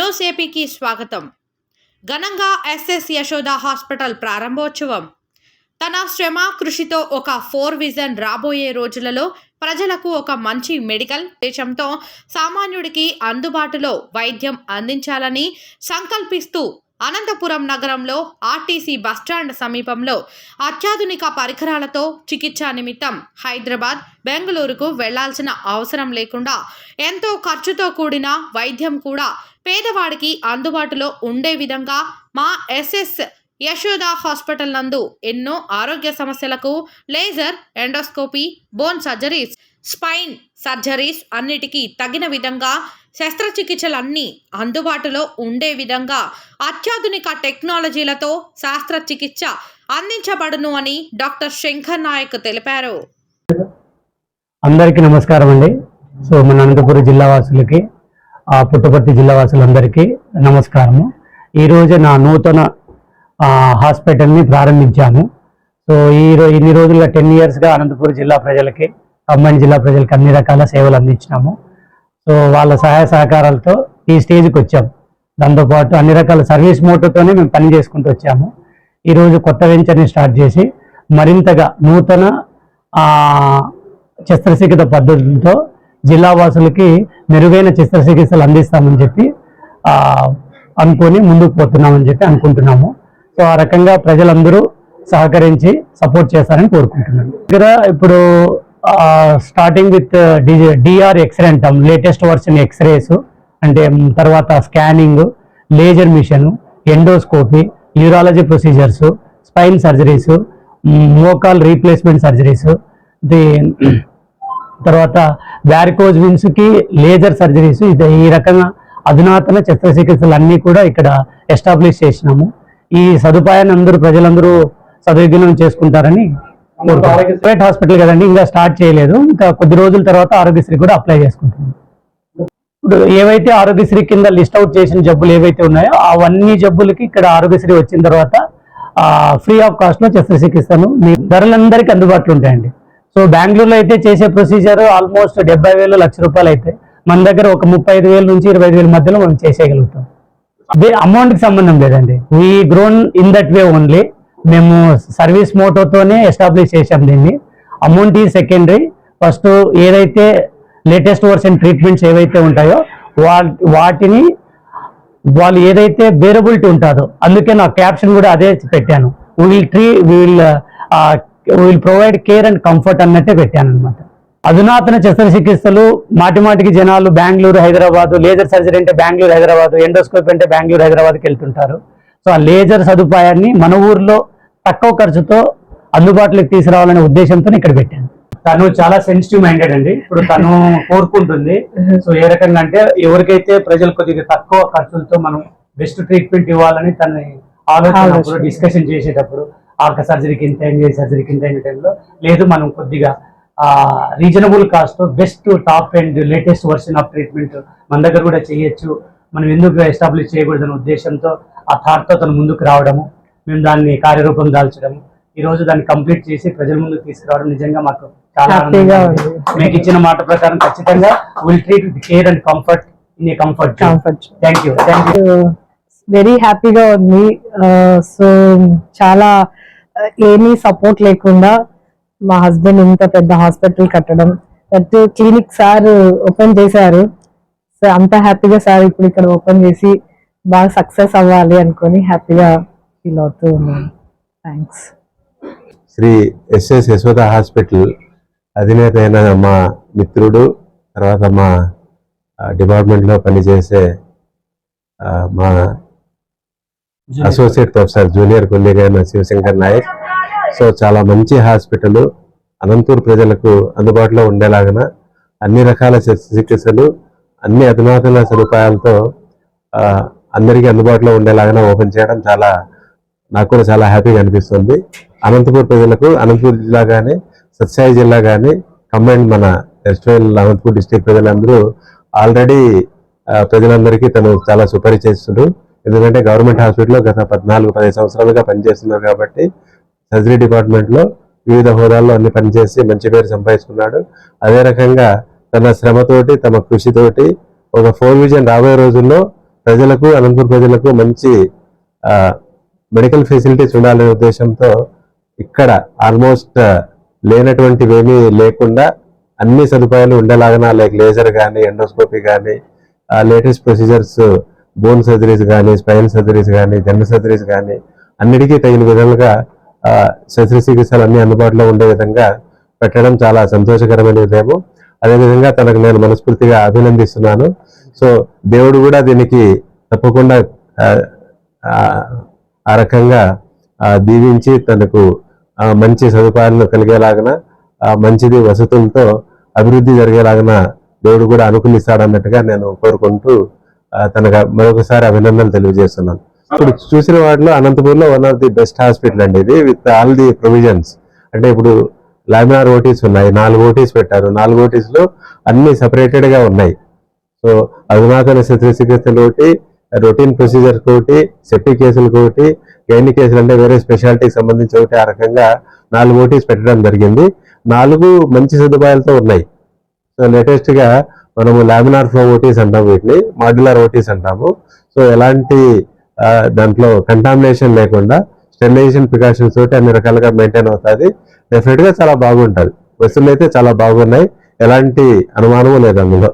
News ఏపీకి స్వాగతం. ఘనంగా ఎస్ఎస్ యశోద హాస్పిటల్ ప్రారంభోత్సవం. తన శ్రమ కృషితో ఒక 4 విజన్ రాబోయే రోజులలో ప్రజలకు ఒక మంచి మెడికల్ ఉద్దేశంతో సామాన్యుడికి అందుబాటులో వైద్యం అందించాలని సంకల్పిస్తూ అనంతపురం నగరంలో ఆర్టీసీ బస్టాండ్ సమీపంలో అత్యాధునిక పరికరాలతో చికిత్స నిమిత్తం హైదరాబాద్, బెంగళూరుకు వెళ్లాల్సిన అవసరం లేకుండా ఎంతో ఖర్చుతో కూడిన వైద్యం కూడా పేదవాడికి అందుబాటులో ఉండే విధంగా మా ఎస్ఎస్ యశోద హాస్పిటల్ నందు ఎన్నో ఆరోగ్య సమస్యలకు laser, endoscopy, bone surgeries, spine surgeries అన్నిటికీ తగిన విధంగా శస్త్రచికిత్సలన్నీ అందుబాటులో ఉండే విధంగా అత్యాధునిక టెక్నాలజీలతో శస్త్రచికిత్స అందించబడును అని డాక్టర్ శంకర్ నాయక్ తెలిపారు. అందరికీ నమస్కారం అండి. సో మన అనంతపురం జిల్లా వాసులకి, పుట్టపర్తి జిల్లా వాసులందరికీ నమస్కారము. ఈరోజు నా నూతన హాస్పిటల్ని ప్రారంభించాము. సో ఇన్ని రోజులుగా 10 ఇయర్స్గా అనంతపురం జిల్లా ప్రజలకి, ఖమ్మం జిల్లా ప్రజలకి అన్ని రకాల సేవలు అందించినాము. సో వాళ్ళ సహాయ సహకారాలతో ఈ స్టేజ్కి వచ్చాము. దాంతోపాటు అన్ని రకాల సర్వీస్ మోటోతోనే మేము పని చేసుకుంటూ వచ్చాము. ఈరోజు కొత్త వెంచర్ని స్టార్ట్ చేసి మరింతగా నూతన శస్త్రచికిత్స పద్ధతులతో జిల్లా వాసులకి మెరుగైన శస్త్రచికిత్సలు అందిస్తామని చెప్పి అనుకొని ముందుకు పోతున్నామని చెప్పి అనుకుంటున్నాము. సో ఆ రకంగా ప్రజలందరూ సహకరించి సపోర్ట్ చేస్తారని కోరుకుంటున్నాను. ఇక్కడ ఇప్పుడు స్టార్టింగ్ విత్ డిఆర్ ఎక్స్రే అంటాం, లేటెస్ట్ వర్షన్ ఎక్స్రేస్, అంటే తర్వాత scanning, laser machine, endoscopy, neurology procedures, spine surgeries, మోకాల్ రీప్లేస్మెంట్ సర్జరీస్, తర్వాత వ్యారికోజ్ విన్స్కి లేజర్ సర్జరీస్, ఈ రకంగా అధునాతన శస్త్రచికిత్సలు అన్నీ కూడా ఇక్కడ ఎస్టాబ్లిష్ చేసినాము. ఈ సదుపాయాన్ని ప్రజలందరూ సద్వినియోగం చేసుకుంటారని. ప్రైవేట్ హాస్పిటల్ కదండి, ఇంకా స్టార్ట్ చేయలేదు. ఇంకా కొద్ది రోజుల తర్వాత ఆరోగ్యశ్రీ కూడా అప్లై చేసుకుంటున్నాం. ఇప్పుడు ఏవైతే ఆరోగ్యశ్రీ కింద లిస్ట్ అవుట్ చేసిన జబ్బులు ఏవైతే ఉన్నాయో అవన్నీ జబ్బులకి ఇక్కడ ఆరోగ్యశ్రీ వచ్చిన తర్వాత ఫ్రీ ఆఫ్ కాస్ట్లో శస్త్రచికిత్సను మీ ధరలందరికీ అందుబాటులో ఉంటాయండి. సో బెంగళూరులో అయితే చేసే ప్రొసీజర్ ఆల్మోస్ట్ 70,000 లక్ష రూపాయలు అయితే మన దగ్గర ఒక 35,000 నుంచి 25,000 మధ్యలో మనం చేసేయగలుగుతాం. అదే అమౌంట్కి సంబంధం లేదండి. We grown in that way only. మేము సర్వీస్ మోటోతోనే ఎస్టాబ్లిష్ చేసాం దీన్ని. అమౌంట్ ఈ సెకండరీ. ఫస్ట్ ఏదైతే లేటెస్ట్ వర్షన్ ట్రీట్మెంట్స్ ఏవైతే ఉంటాయో వాటిని వాళ్ళు ఏదైతే బేరబిలిటీ ఉంటుందో, అందుకే నా క్యాప్షన్ కూడా అదే పెట్టాను, will provide care and comfort అన్నట్టే పెట్టాను అనమాట. అధునాతన శస్త్రచికిత్సలు మాటిమాటికి జనాలు బెంగళూరు, హైదరాబాద్, లేజర్ సర్జరీ అంటే బెంగళూరు, హైదరాబాద్, ఎండోస్కోపీ అంటే బెంగళూరు, హైదరాబాద్కి వెళ్తుంటారు. సో ఆ లేజర్ సదుపాయాన్ని మన ఊర్లో తక్కువ ఖర్చుతో అందుబాటులోకి తీసుకురావాలనే ఉద్దేశంతో ఇక్కడ పెట్టాను. తను చాలా సెన్సిటివ్ మైండెడ్ అండి. ఇప్పుడు తను కోరుకుంటుంది. సో ఏ రకంగా అంటే ఎవరికైతే ప్రజలు కొద్దిగా తక్కువ ఖర్చులతో మనం బెస్ట్ ట్రీట్మెంట్ ఇవ్వాలని తన ఆలోచన డిస్కషన్ చేసేటప్పుడు సర్జరీకి ఇంత అయింది, సర్జరీకి ఇంత అయిన టైంలో లేదు, మనం కొద్దిగా reasonable cost best top and latest version of treatment మన దగ్గర కూడా చేయొచ్చు, మనం ఎందుకు ఎస్టాబ్లిష్ చేయకూడదనే ఉద్దేశంతో ఆ థాట్తో తను ముందుకు రావడము, మేము దాన్ని కార్యరూపం దాల్చడము, ఈ రోజు దాన్ని కంప్లీట్ చేసి ప్రజల ముందుకు తీసుకురావడం నిజంగా మాకు చాలా ఆనందంగా ఉంది. మీకు ఇచ్చిన మాట ప్రకారం ఖచ్చితంగా will treat with care and comfort in a comfort. Thank you. Very హ్యాపీగా ఉంది. సో చాలా ఏమీ సపోర్ట్ లేకుండా మా హస్బెండ్ ఇంత పెద్ద హాస్పిటల్ కట్టడం, దట్ క్లినిక్ సార్ ఓపెన్ చేశారు. సో అంత హ్యాపీగా సార్ ఇప్పుడు ఇక్కడ ఓపెన్ చేసి బాగా సక్సెస్ అవ్వాలి అనుకొని హ్యాపీగా ఫీల్ అవుతూ ఉన్నాను. Thanks. Shri SS Yashoda hospital అధినేత అయిన మా మిత్రుడు, తర్వాత మా డిపార్ట్మెంట్లో పనిచేసే మా అసోసియేట్ ప్రొఫెసర్ జూనియర్ కొలీగ్ అయిన శివశంకర్ నాయక్. సో చాలా మంచి హాస్పిటల్, అనంతపూర్ ప్రజలకు అందుబాటులో ఉండేలాగా అన్ని రకాల శస్త్రచికిత్సలు, అన్ని అధునాతన సదుపాయాలతో అందరికీ అందుబాటులో ఉండేలాగా ఓపెన్ చేయడం నాకు కూడా చాలా హ్యాపీగా అనిపిస్తుంది. అనంతపూర్ ప్రజలకు, అనంతపూర్ జిల్లా కానీ, సత్సాయి జిల్లా కానీ, కంబైన్ మన ఎస్ట్రైల్ అనంతపూర్ డిస్ట్రిక్ట్ ప్రజలందరూ ఆల్రెడీ ప్రజలందరికీ తను చాలా సుపరిచితుడు. ఎందుకంటే గవర్నమెంట్ హాస్పిటల్లో గత 14-15 సంవత్సరాలుగా పనిచేస్తున్నారు కాబట్టి సర్జరీ డిపార్ట్మెంట్లో వివిధ హోదాల్లో అన్ని పనిచేసి మంచి పేరు సంపాదించుకున్నాడు. అదే రకంగా తన శ్రమతోటి, తమ కృషితోటి ఒక 4 విజన్ రాబోయే రోజుల్లో ప్రజలకు, అనంతపురం ప్రజలకు మంచి మెడికల్ ఫెసిలిటీస్ ఉండాలనే ఉద్దేశంతో ఇక్కడ ఆల్మోస్ట్ లేనటువంటివేమీ లేకుండా అన్ని సదుపాయాలు ఉండేలాగా, లైక్ లేజర్ కానీ, ఎండోస్కోపీ కానీ, లేటెస్ట్ ప్రొసీజర్స్, బోన్ సర్జరీస్ కానీ, స్పైన్ సర్జరీస్ కానీ, జనరల్ సర్జరీస్ కానీ అన్నిటికీ తగిన విధాలుగా శస్త్రచికిత్సలు అన్ని అందుబాటులో ఉండే విధంగా పెట్టడం చాలా సంతోషకరమైన విషయము. అదేవిధంగా తనకు నేను మనస్ఫూర్తిగా అభినందిస్తున్నాను. సో దేవుడు కూడా దీనికి తప్పకుండా ఆ రకంగా దీవించి తనకు మంచి సదుపాయాలను కలిగేలాగన, మంచిది వసతులతో అభివృద్ధి జరిగేలాగన దేవుడు కూడా అనుకూలిస్తాడన్నట్టుగా నేను కోరుకుంటూ తనకు మరొకసారి అభినందనలు తెలియజేస్తున్నాను. ఇప్పుడు చూసిన వాటిలో అనంతపూర్లో one of the best hospital అండి ఇది, విత్ ఆల్ ది ప్రొవిజన్స్. అంటే ఇప్పుడు లామినార్ ఓటీస్ ఉన్నాయి, 4 ఓటీస్ పెట్టారు. 4 ఓటీస్ లో అన్ని సెపరేటెడ్ గా ఉన్నాయి. సో అధునాతన శస్త్రచికిత్సలు ఒకటి, రొటీన్ ప్రొసీజర్స్ ఒకటి, సెప్టిక్ కేసులకు ఒకటి, గైనీ కేసులు అంటే వేరే స్పెషాలిటీకి సంబంధించి ఒకటి, ఆ రకంగా 4 ఓటీస్ పెట్టడం జరిగింది. 4 మంచి సదుపాయాలతో ఉన్నాయి. సో లేటెస్ట్ గా మనము లామినార్ ఫ్లో ఓటీస్ అంటాము, వీటిని మాడ్యులర్ ఓటీస్ అంటాము. సో ఎలాంటి దాంట్లో కంటామినేషన్ లేకుండా స్టెరిలైజేషన్ ప్రికాషన్స్ తోటి అన్ని రకాలుగా మెయింటైన్ అవుతుంది. డెఫినెట్ గా చాలా బాగుంటుంది. వస్తువులు అయితే చాలా బాగున్నాయి, ఎలాంటి అనుమానము లేదు అందులో.